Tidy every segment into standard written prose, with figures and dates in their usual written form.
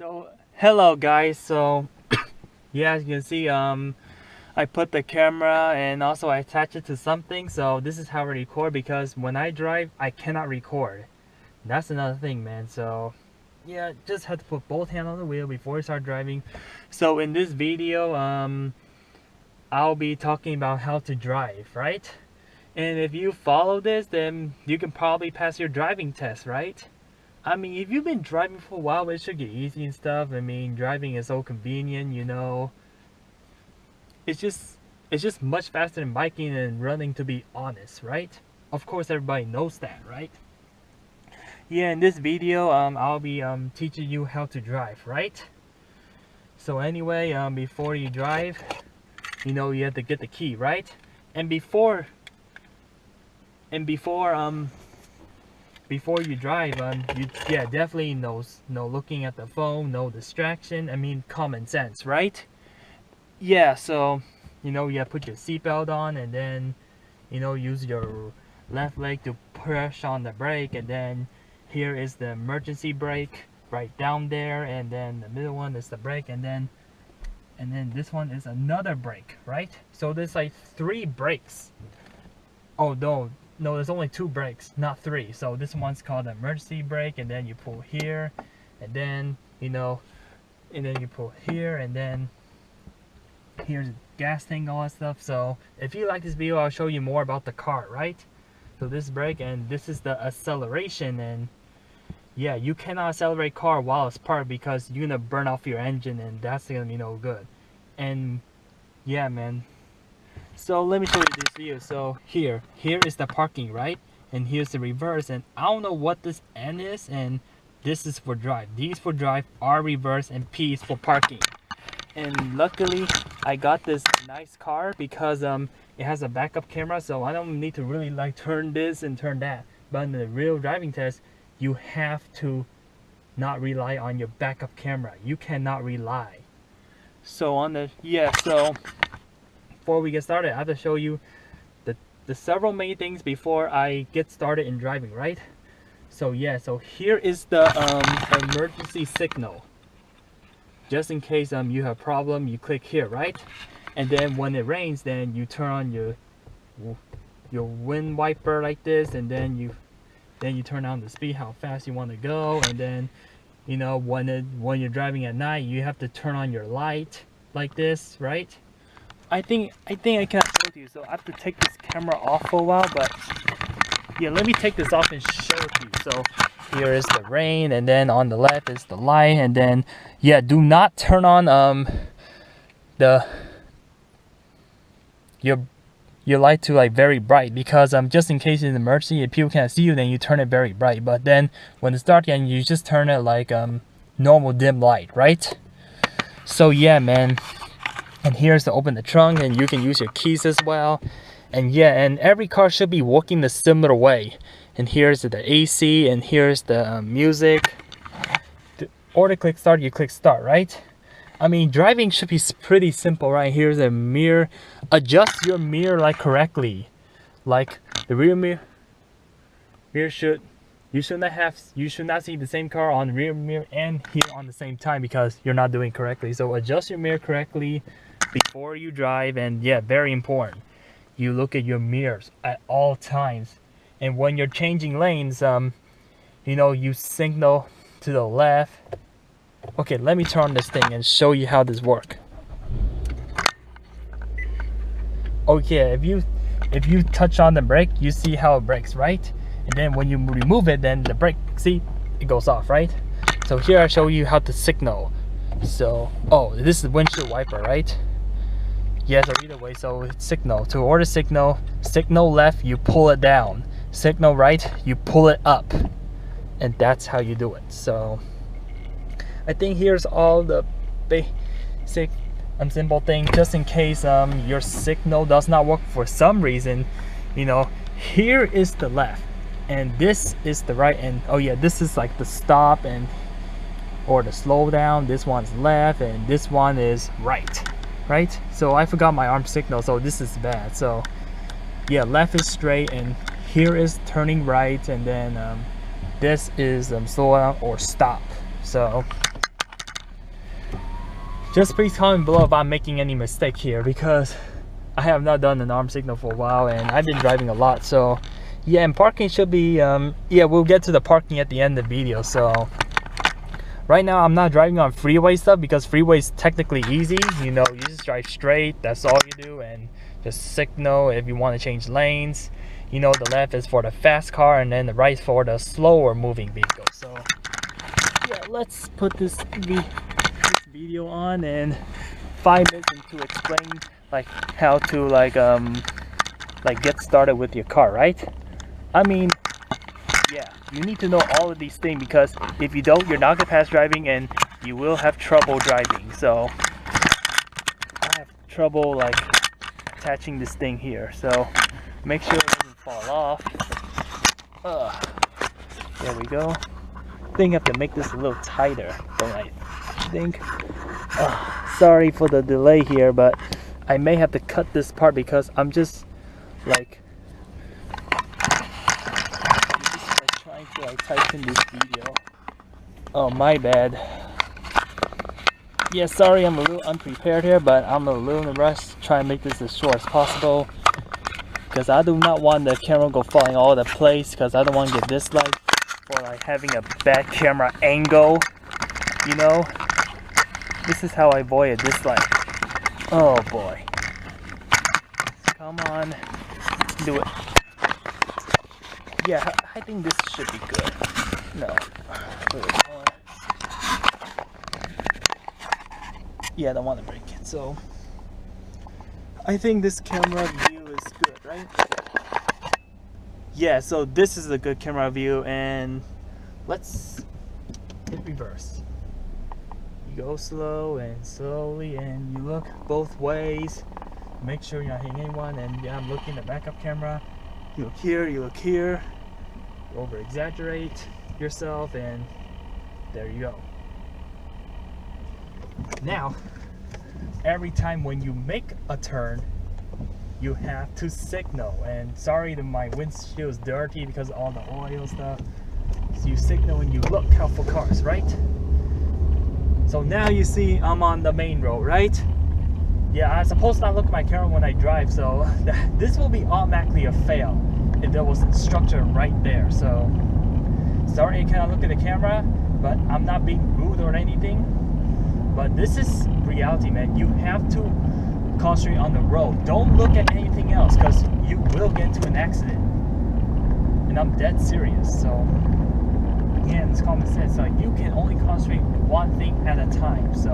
So hello guys, so yeah, as you can see, I put the camera and also I attach it to something, so this is how I record, because when I drive I cannot record. That's another thing, man. So yeah, just have to put both hands on the wheel before you start driving. So in this video, I'll be talking about how to drive, right? And if you follow this, then you can probably pass your driving test, right? I mean, if you've been driving for a while, it should get easy and stuff. I mean, driving is so convenient, you know. It's just much faster than biking and running, to be honest, right? Of course, everybody knows that, right? Yeah, in this video, I'll be teaching you how to drive, right? So anyway, before you drive, you know you have to get the key, right? And before you drive, you definitely no looking at the phone, no distraction. I mean, common sense, right? Yeah, so you know you have to put your seatbelt on, and then use your left leg to push on the brake, and then here is the emergency brake right down there, and then the middle one is the brake, and then this one is another brake, right? So there's like 3 brakes. Oh no, there's only 2 brakes, not 3. So this one's called the emergency brake, and then you pull here, and then and then you pull here, and then here's the gas tank, all that stuff. So if you like this video, I'll show you more about the car, right? So this brake, and this is the acceleration, and yeah, you cannot accelerate car while it's parked because you're gonna burn off your engine, and that's gonna be no good. And yeah, man. So let me show you this video. So here is the parking, right? And here's the reverse, and I don't know what this N is, and this is for drive. These for drive, R reverse, and P is for parking. And luckily I got this nice car because it has a backup camera, so I don't need to really like turn this and turn that. But in the real driving test, you have to not rely on your backup camera. You cannot rely. So so before we get started, I have to show you the several main things before I get started in driving, right? So yeah, so here is the emergency signal. Just in case you have a problem, you click here, right? And then when it rains, then you turn on your wind wiper like this, and then you turn on the speed, how fast you want to go, and then when you're driving at night, you have to turn on your light like this, right? I think I can show it to you, so I have to take this camera off for a while, but yeah, let me take this off and show it to you. So here is the rain, and then on the left is the light, and then yeah, do not turn on your light to like very bright, because just in case it's an emergency, if people can't see you, then you turn it very bright. But then when it's dark, and you just turn it like normal dim light, right? So yeah, man. And here's to open the trunk, and you can use your keys as well. And yeah, and every car should be working the similar way. And here's the AC, and here's the music. Or to click start, you click start, right? I mean, driving should be pretty simple, right? Here's a mirror. Adjust your mirror like correctly. Like the rear mirror you should not see the same car on the rear mirror and here on the same time, because you're not doing it correctly. So adjust your mirror correctly before you drive. And yeah, very important, you look at your mirrors at all times. And when you're changing lanes, you signal to the left. Okay, let me turn on this thing and show you how this works. Okay, if you touch on the brake, you see how it brakes, right? And then when you remove it, then the brake, see, it goes off, right? So here I show you how to signal. So this is windshield wiper, right? Yeah, so either way, so it's signal. To order signal left, you pull it down. Signal right, you pull it up. And that's how you do it. So I think here's all the basic simple thing. Just in case your signal does not work for some reason, here is the left and this is the right. And oh yeah, this is like the stop and or the slow down. This one's left and this one is right. So I forgot my arm signal, so this is bad. So yeah, left is straight, and here is turning right, and then this is slow down or stop. So Just please comment below if I'm making any mistake here, because I have not done an arm signal for a while and I've been driving a lot. So yeah, and parking should be yeah, we'll get to the parking at the end of the video. So right now I'm not driving on freeway stuff because freeway is technically easy. You know, you just drive straight, that's all you do, and just signal if you want to change lanes. You know, the left is for the fast car and then the right for the slower moving vehicle. So yeah, let's put this video on, and 5 minutes into explain like how to like get started with your car, right? I mean, yeah, you need to know all of these things, because if you don't, you're not gonna pass driving and you will have trouble driving. So I have trouble like attaching this thing here, so make sure it doesn't fall off. There we go. I think I have to make this a little tighter, don't I think? Sorry for the delay here, but I may have to cut this part because I'm just like trying to like tighten this video. Oh, my bad. Yeah, sorry, I'm a little unprepared here, but I'm a little in a rush to try and make this as short as possible, because I do not want the camera go falling all over the place, because I don't want to get disliked for like having a bad camera angle, you know. This is how I avoid a dislike. Oh boy. Come on. Do it. Yeah, I think this should be good. No. Yeah, I don't want to break it. So I think this camera view is good, right? Yeah, so this is a good camera view, and let's hit reverse. You go slow and slowly, and you look both ways. Make sure you're not hitting anyone. And yeah, I'm looking at the backup camera. You look here, you look here. You over exaggerate yourself, and there you go. Now, every time when you make a turn, you have to signal. And sorry that my windshield is dirty because of all the oil stuff. So you signal when you look out for cars, right? So now you see I'm on the main road, right? Yeah, I'm supposed to not look at my camera when I drive, so this will be automatically a fail if there was instruction right there. So sorry I cannot look at the camera, but I'm not being rude or anything. But this is reality, man. You have to concentrate on the road. Don't look at anything else, because you will get into an accident. And I'm dead serious. So yeah, it's common sense. So you can only concentrate one thing at a time. So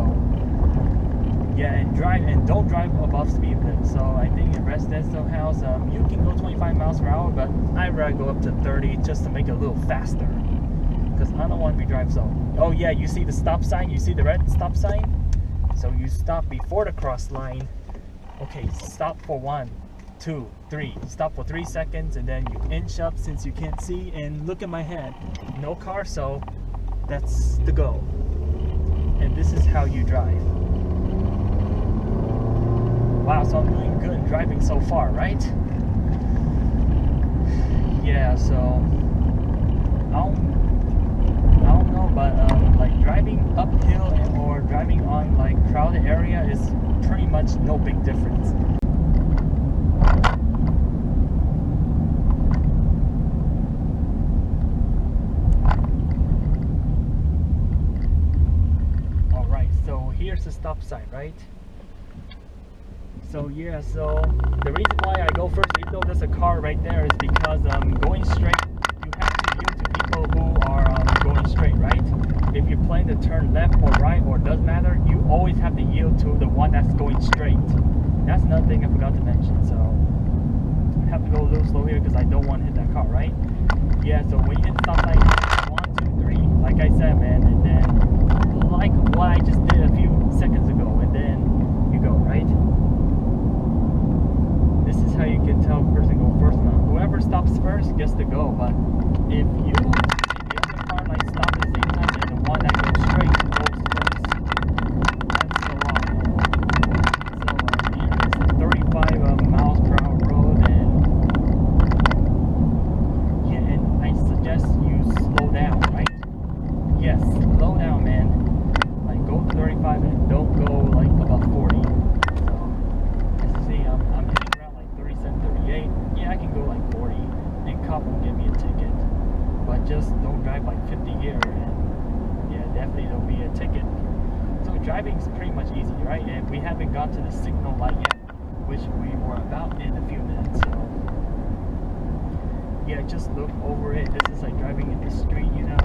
yeah, and drive, and don't drive above speed limit. So I think in residential house, you can go 25 miles per hour, but I'd rather go up to 30 just to make it a little faster, because I don't want to be driving slow. Oh yeah, you see the stop sign? You see the red stop sign? So you stop before the cross line. Okay, stop for 1, 2, 3. Stop for 3 seconds, and then you inch up since you can't see, and look at my hand. No car, so that's the go. And this is how you drive. Wow, so I'm doing good driving so far, right? Yeah, so I don't know, but like driving uphill or driving on like crowded area is pretty much no big difference. Alright, so here's the stop sign, right? So yeah, so the reason why I go first, even though there's a car right there, is because going straight, you have to yield to people who are going straight, right? If you plan to turn left or right, or it doesn't matter, you always have to yield to the one that's going straight. That's another thing I forgot to mention. So I have to go a little slow here because I don't want to hit that car, right? Yeah, so when you hit stop sign, 1, 2, 3, like I said, man, and then like what I just did a few seconds ago, and then you go, right? This is how you can tell a person go first or not. Whoever stops first gets to go, but if the other car like stop at the same time, then the one that goes straight goes first. That's so long. So here is 35 miles per hour road, and yeah, and I suggest you slow down, right? Yes, slow down, man. Like go 35 and don't go just don't drive like 50 gear, and yeah, definitely there'll be a ticket. So driving is pretty much easy, right? And we haven't got to the signal light yet, which we were about in a few minutes. So yeah, just look over it. This is like driving in the street, you know.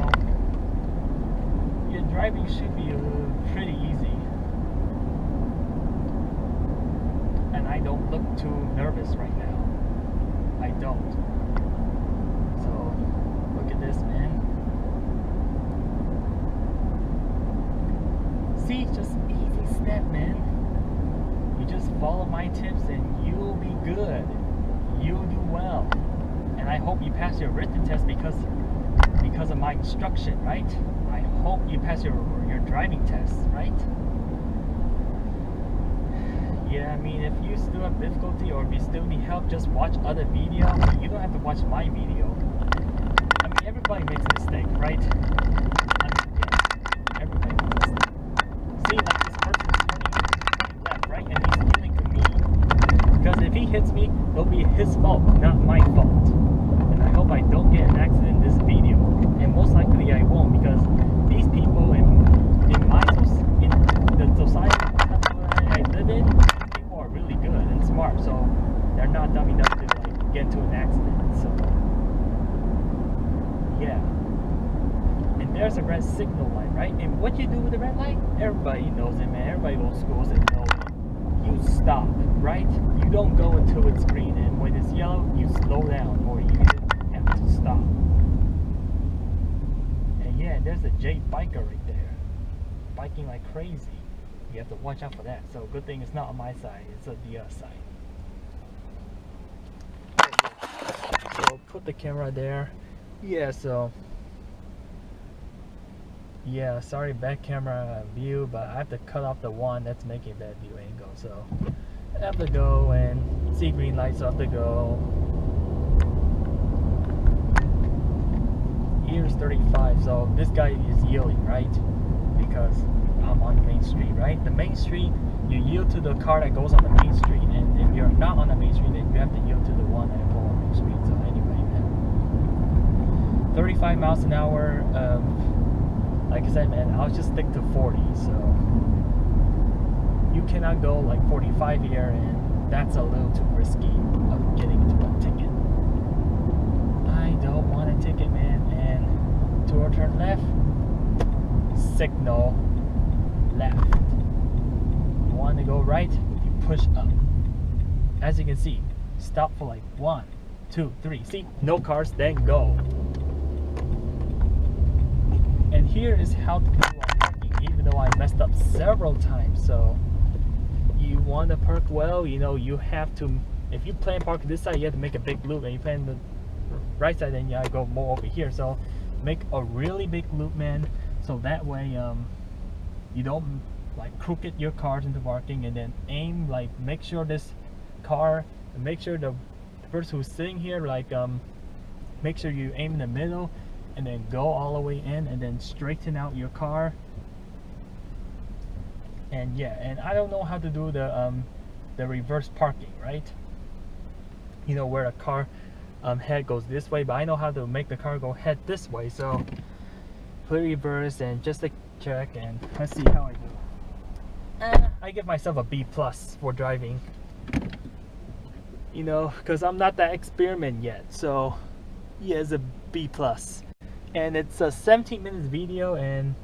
Yeah, driving should be pretty easy. And I don't look too nervous right now. I don't. So look at this, man. See, just easy step, man. You just follow my tips and you'll be good. You'll do well. And I hope you pass your written test because of my instruction, right? I hope you pass your driving test, right? Yeah, I mean, if you still have difficulty or if you still need help, just watch other videos. You don't have to watch my video. I mean, everybody makes a mistake, right? I mean, yeah, everybody makes a mistake. See, like this person is turning left, right? And he's yelling to me. Because if he hits me, it'll be his fault, not my fault. And I hope I don't get an accident in this video. And most likely I won't, because these people in the society I live in, people are really good and smart, so they're not dumb enough to like get into an accident. So yeah. And there's a red signal light, right? And what you do with the red light, everybody knows it, man. Everybody goes to schools and knows it. You stop, right? You don't go until it's green, and when it's yellow, you slow down, or you have to stop. And yeah, there's a J biker right there, biking like crazy. You have to watch out for that. So good thing it's not on my side, it's on the other side. So put the camera there. Yeah, so yeah, sorry back camera view, but I have to cut off the one that's making that view angle. So I have to go and see green lights, so I have to go. Here's 35, so this guy is yielding, right? Because I'm on the main street, right? The main street, you yield to the car that goes on the main street, and if you're not on the main street, then you have to yield to the one that goes on the main street. So anyway, man, 35 miles an hour. Like I said, man, I'll just stick to 40. So you cannot go like 45 here, and that's a little too risky of getting into a ticket. I don't want a ticket, man. And to turn left, signal left. You want to go right, you push up. As you can see, stop for like 1, 2, 3. See, no cars, then go. And here is how to do while parking, even though I messed up several times. So you want to park well, you know, you have to, if you plan park this side, you have to make a big loop, and you plan the right side, then you gotta go more over here. So make a really big loop, man, so that way you don't like crooked your cars into parking, and then aim, like make sure this car, make sure the person who's sitting here, like make sure you aim in the middle, and then go all the way in, and then straighten out your car. And yeah, and I don't know how to do the reverse parking, right? You know, where a car head goes this way, but I know how to make the car go head this way. So put reverse, and just to check, and let's see how I do. I give myself a B+ for driving, you know, because I'm not that experiment yet. So yeah, it's a B+. And it's a 17 minutes video, and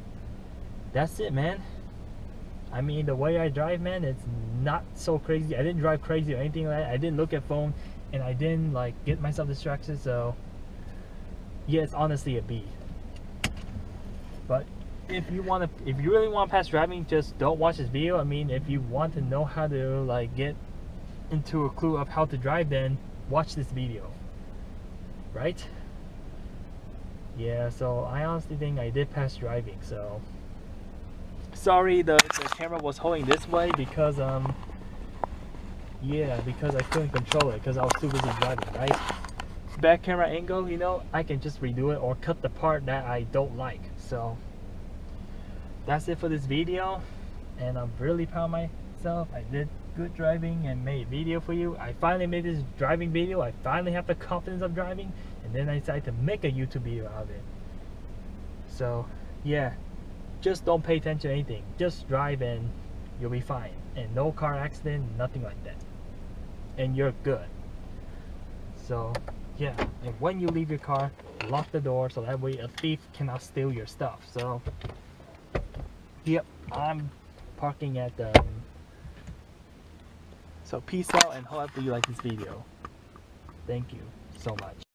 that's it, man. I mean, the way I drive, man, it's not so crazy. I didn't drive crazy or anything like that. I didn't look at phone, and I didn't like get myself distracted. So yeah, it's honestly a B. But if you really want to pass driving, just don't watch this video. I mean, if you want to know how to like get into a clue of how to drive, then watch this video, right? Yeah, so I honestly think I did pass driving. So sorry the camera was holding this way, because yeah, because I couldn't control it because I was too busy driving, right? Back camera angle, you know, I can just redo it or cut the part that I don't like. So that's it for this video. and I'm really proud of myself. I did good driving and made a video for you. I finally made this driving video. I finally have the confidence of driving, and then I decided to make a YouTube video out of it. So yeah, just don't pay attention to anything. Just drive and you'll be fine. And no car accident, nothing like that. And you're good. So yeah, and when you leave your car, lock the door so that way a thief cannot steal your stuff. So yep, I'm parking at the so peace out, and hopefully you like this video. Thank you so much.